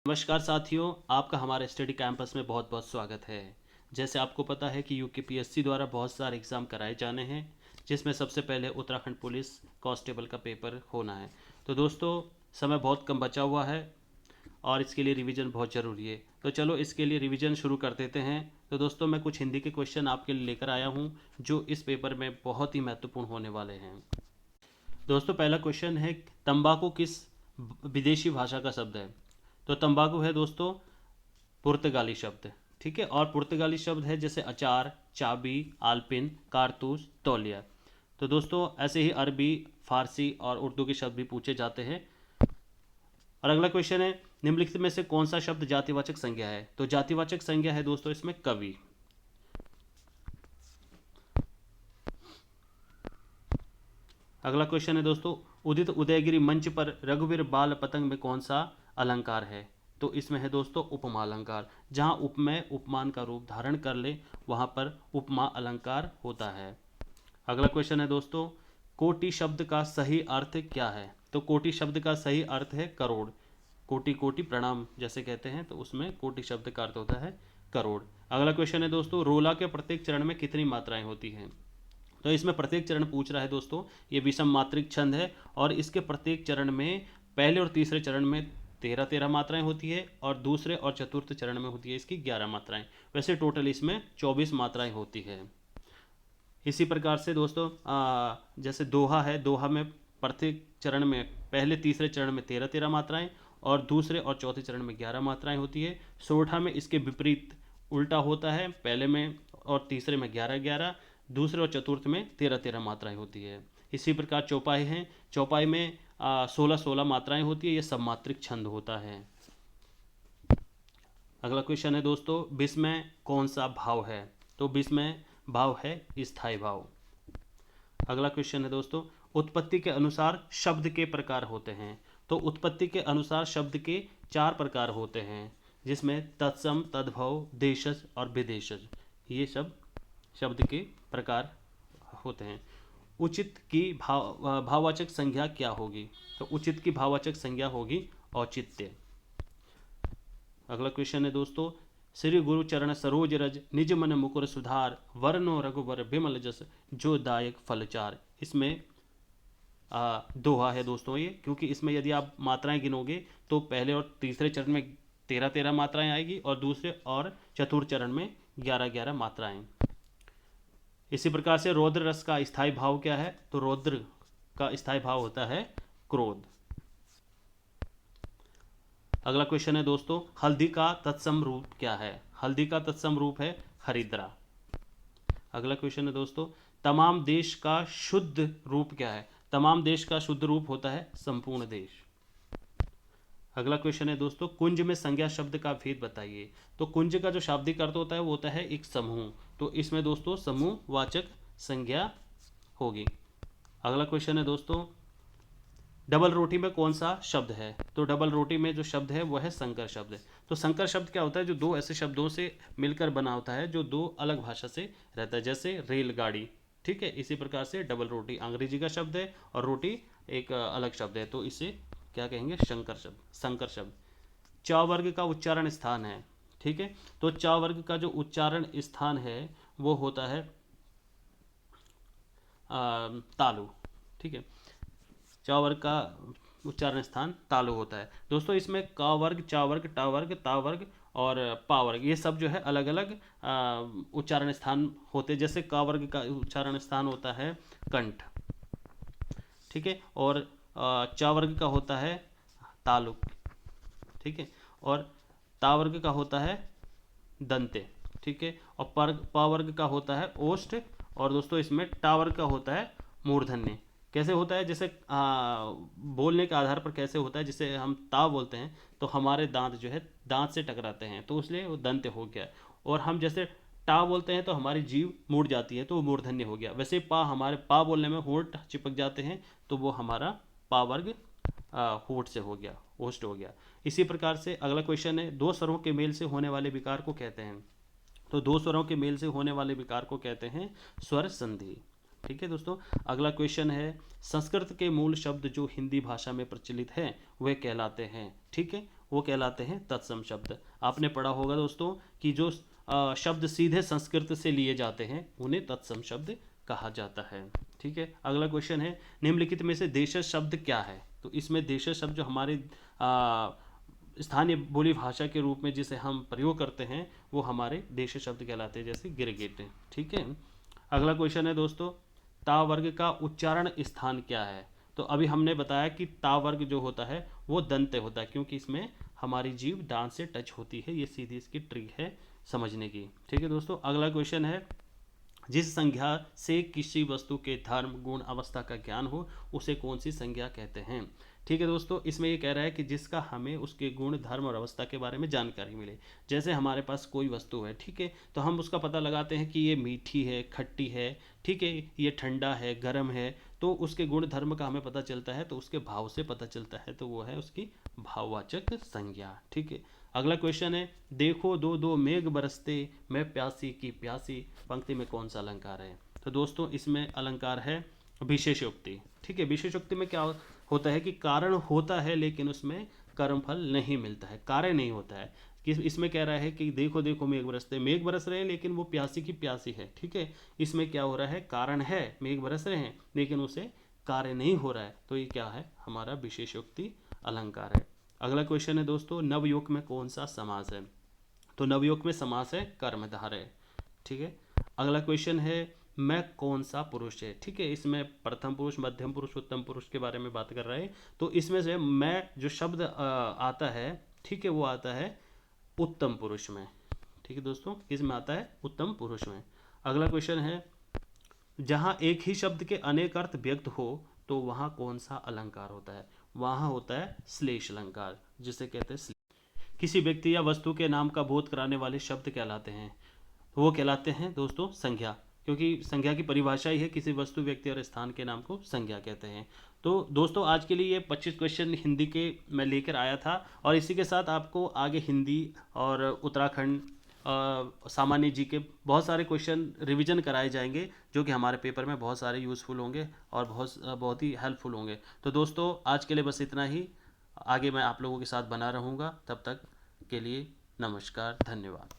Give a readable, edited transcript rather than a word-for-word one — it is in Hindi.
नमस्कार साथियों, आपका हमारे स्टडी कैंपस में बहुत बहुत स्वागत है। जैसे आपको पता है कि यूकेपीएससी द्वारा बहुत सारे एग्ज़ाम कराए जाने हैं, जिसमें सबसे पहले उत्तराखंड पुलिस कांस्टेबल का पेपर होना है। तो दोस्तों, समय बहुत कम बचा हुआ है और इसके लिए रिवीजन बहुत ज़रूरी है। तो चलो इसके लिए रिवीजन शुरू कर देते हैं। तो दोस्तों, मैं कुछ हिंदी के क्वेश्चन आपके लिए लेकर आया हूँ, जो इस पेपर में बहुत ही महत्वपूर्ण होने वाले हैं। दोस्तों, पहला क्वेश्चन है, तंबाकू किस विदेशी भाषा का शब्द है? तो तंबाकू है दोस्तों पुर्तगाली शब्द। ठीक है, और पुर्तगाली शब्द है जैसे अचार, चाबी, आलपिन, कारतूस, तौलिया। तो दोस्तों, ऐसे ही अरबी, फारसी और उर्दू के शब्द भी पूछे जाते हैं। और अगला क्वेश्चन है, निम्नलिखित में से कौन सा शब्द जातिवाचक संज्ञा है? तो जातिवाचक संज्ञा है दोस्तों इसमें कवि। अगला क्वेश्चन है दोस्तों, उदित उदयगिरी मंच पर रघुवीर बाल पतंग में कौन सा अलंकार है? तो इसमें है दोस्तों उपमा अलंकार। जहाँ उपमेय उपमान का रूप धारण कर ले, वहाँ पर उपमा अलंकार होता है। अगला क्वेश्चन है दोस्तों, कोटि शब्द का सही अर्थ क्या है? तो कोटि शब्द का सही अर्थ है करोड़। कोटि कोटि प्रणाम जैसे कहते हैं, तो उसमें कोटि शब्द का अर्थ होता है करोड़। अगला क्वेश्चन है दोस्तों, रोला के प्रत्येक चरण में कितनी मात्राएं होती हैं? तो इसमें प्रत्येक चरण पूछ रहा है दोस्तों, ये विषम मात्रिक छंद है और इसके प्रत्येक चरण में पहले और तीसरे चरण में 13-13 मात्राएं होती है और दूसरे और चतुर्थ चरण में होती है इसकी 11 मात्राएं। वैसे टोटल इसमें 24 मात्राएं होती है। इसी प्रकार से दोस्तों जैसे दोहा है, दोहा में प्रत्येक चरण में पहले तीसरे चरण में 13-13 मात्राएं और दूसरे और चौथे चरण में 11 मात्राएं होती है। सोरठा में इसके विपरीत उल्टा होता है, पहले में और तीसरे में 11-11, दूसरे और चतुर्थ में 13-13 मात्राएं होती है। इसी प्रकार चौपाई हैं, चौपाई में 16-16 मात्राएं होती है, ये सबमात्रिक छंद होता है। अगला क्वेश्चन है दोस्तों, विष में कौन सा भाव है? तो विष में भाव है स्थायी भाव। अगला क्वेश्चन है दोस्तों, उत्पत्ति के अनुसार शब्द के प्रकार होते हैं। तो उत्पत्ति के अनुसार शब्द के 4 प्रकार होते हैं, जिसमें तत्सम, तद्भव, देशज और विदेशज, ये सब शब्द के प्रकार होते हैं। उचित की भाववाचक संज्ञा क्या होगी? तो उचित की भाववाचक संज्ञा होगी औचित्य। अगला क्वेश्चन है दोस्तों, श्री गुरु चरण सरोज रज निज मन मुकुर सुधार वरनो रघुवर बिमल जस जो दायक फलचार। इसमें दोहा है दोस्तों ये, क्योंकि इसमें यदि आप मात्राएं गिनोगे तो पहले और तीसरे चरण में 13-13 मात्राएं आएगी और दूसरे और चतुर्थ चरण में 11-11 मात्राएं। इसी प्रकार से रौद्र रस का स्थायी भाव क्या है? तो रौद्र का स्थायी भाव होता है क्रोध। अगला क्वेश्चन है दोस्तों, हल्दी का तत्सम रूप क्या है? हल्दी का तत्सम रूप है हरिद्रा। अगला क्वेश्चन है दोस्तों, तमाम देश का शुद्ध रूप क्या है? तमाम देश का शुद्ध रूप होता है संपूर्ण देश। अगला क्वेश्चन है दोस्तों, कुंज में संज्ञा शब्द का भेद बताइए। तो कुंज का जो शाब्दिक अर्थ होता है वो होता है एक समूह। तो इसमें दोस्तों समूहवाचक संज्ञा होगी। अगला क्वेश्चन है दोस्तों, डबल रोटी में कौन सा शब्द है? तो डबल रोटी में जो शब्द है वो है संकर शब्द। तो संकर शब्द क्या होता है? जो दो ऐसे शब्दों से मिलकर बना होता है, जो दो अलग भाषा से रहता है, जैसे रेलगाड़ी। ठीक है, इसी प्रकार से डबल रोटी अंग्रेजी का शब्द है और रोटी एक अलग शब्द है, तो इसे क्या कहेंगे? शंकर शब्द, संकर शब्द। च वर्ग का उच्चारण स्थान है। ठीक है, तो च वर्ग का जो उच्चारण स्थान है वो होता है तालु। ठीक है, च वर्ग का उच्चारण स्थान तालु होता है दोस्तों। इसमें क वर्ग, च वर्ग, ट वर्ग, ता वर्ग और पा वर्ग, ये सब जो है अलग अलग उच्चारण स्थान होते हैं। जैसे क वर्ग का उच्चारण स्थान होता है कंठ। ठीक है, और च वर्ग का होता है तालु। ठीक है, और ता वर्ग का होता है दंते। ठीक है, और प वर्ग का होता है ओष्ठ, और दोस्तों इसमें टा वर्ग का होता है मूर्धन्य। कैसे होता है? जैसे बोलने के आधार पर कैसे होता है, जैसे हम ता बोलते हैं तो हमारे दांत जो है दांत से टकराते हैं, तो इसलिए वो दंत हो गया। और हम जैसे टा बोलते हैं तो हमारी जीभ मुड़ जाती है, तो वो मूर्धन्य हो गया। वैसे पा, हमारे पा बोलने में होंठ चिपक जाते हैं, तो वो हमारा पा वर्ग होठ से हो गया, ओष्ठ हो गया। इसी प्रकार से अगला क्वेश्चन है, दो स्वरों के मेल से होने वाले विकार को कहते हैं। तो दो स्वरों के मेल से होने वाले विकार को कहते हैं स्वर संधि। ठीक है दोस्तों। अगला क्वेश्चन है, संस्कृत के मूल शब्द जो हिंदी भाषा में प्रचलित हैं वे कहलाते हैं, ठीक है, वो कहलाते हैं तत्सम शब्द। आपने पढ़ा होगा दोस्तों कि जो शब्द सीधे संस्कृत से लिए जाते हैं उन्हें तत्सम शब्द कहा जाता है, ठीक है। अगला क्वेश्चन है, निम्नलिखित में से देशज शब्द क्या है? तो इसमें देशज शब्द जो हमारे स्थानीय बोली भाषा के रूप में जिसे हम प्रयोग करते हैं वो हमारे देशज शब्द कहलाते हैं, जैसे गिरगिट, ठीक है। अगला क्वेश्चन है दोस्तों, ता वर्ग का उच्चारण स्थान क्या है? तो अभी हमने बताया कि ता वर्ग जो होता है वो दंत होता है, क्योंकि इसमें हमारी जीभ दांत से टच होती है, ये सीधी इसकी ट्रिक है समझने की, ठीक है दोस्तों। अगला क्वेश्चन है, जिस संज्ञा से किसी वस्तु के धर्म गुण अवस्था का ज्ञान हो उसे कौन सी संज्ञा कहते हैं? ठीक है दोस्तों, इसमें ये कह रहा है कि जिसका हमें उसके गुण धर्म और अवस्था के बारे में जानकारी मिले। जैसे हमारे पास कोई वस्तु है, ठीक है, तो हम उसका पता लगाते हैं कि ये मीठी है, खट्टी है, ठीक है, ये ठंडा है, गर्म है, तो उसके गुण धर्म का हमें पता चलता है, तो उसके भाव से पता चलता है, तो वो है उसकी भाववाचक संज्ञा, ठीक है। अगला क्वेश्चन है, देखो दो दो मेघ बरसते मैं प्यासी की प्यासी, पंक्ति में कौन सा अलंकार है? तो दोस्तों इसमें अलंकार है विशेषोक्ति, ठीक है। विशेषोक्ति में क्या होता है कि कारण होता है लेकिन उसमें कर्मफल नहीं मिलता है, कार्य नहीं होता है। कि इसमें कह रहा है कि देखो देखो मेघ बरसते, मेघ बरस रहे हैं लेकिन वो प्यासी की प्यासी है, ठीक है। इसमें क्या हो रहा है, कारण है, मेघ बरस रहे हैं लेकिन उसे कार्य नहीं हो रहा है, तो ये क्या है, हमारा विशेषोक्ति अलंकार है। अगला क्वेश्चन है दोस्तों, नवयुग में कौन सा समास है? तो नवयुग में समास है कर्मधारय, ठीक है। अगला क्वेश्चन है, मैं कौन सा पुरुष है? ठीक है, इसमें प्रथम पुरुष, मध्यम पुरुष, उत्तम पुरुष के बारे में बात कर रहे हैं। तो इसमें से मैं जो शब्द आता है, ठीक है, वो आता है उत्तम पुरुष में, ठीक है दोस्तों, इसमें आता है उत्तम पुरुष में। अगला क्वेश्चन है, जहाँ एक ही शब्द के अनेक अर्थ व्यक्त हो तो वहाँ कौन सा अलंकार होता है? वहाँ होता है श्लेष अलंकार, जिसे कहते हैं किसी व्यक्ति या वस्तु के नाम का बोध कराने वाले शब्द कहलाते हैं, तो वो कहलाते हैं दोस्तों संज्ञा, क्योंकि संज्ञा की परिभाषा ही है किसी वस्तु व्यक्ति और स्थान के नाम को संज्ञा कहते हैं। तो दोस्तों आज के लिए ये 25 क्वेश्चन हिंदी के मैं लेकर आया था, और इसी के साथ आपको आगे हिंदी और उत्तराखंड सामान्य जी के बहुत सारे क्वेश्चन रिवीजन कराए जाएंगे, जो कि हमारे पेपर में बहुत सारे यूज़फुल होंगे और बहुत ही हेल्पफुल होंगे। तो दोस्तों आज के लिए बस इतना ही, आगे मैं आप लोगों के साथ बना रहूँगा, तब तक के लिए नमस्कार, धन्यवाद।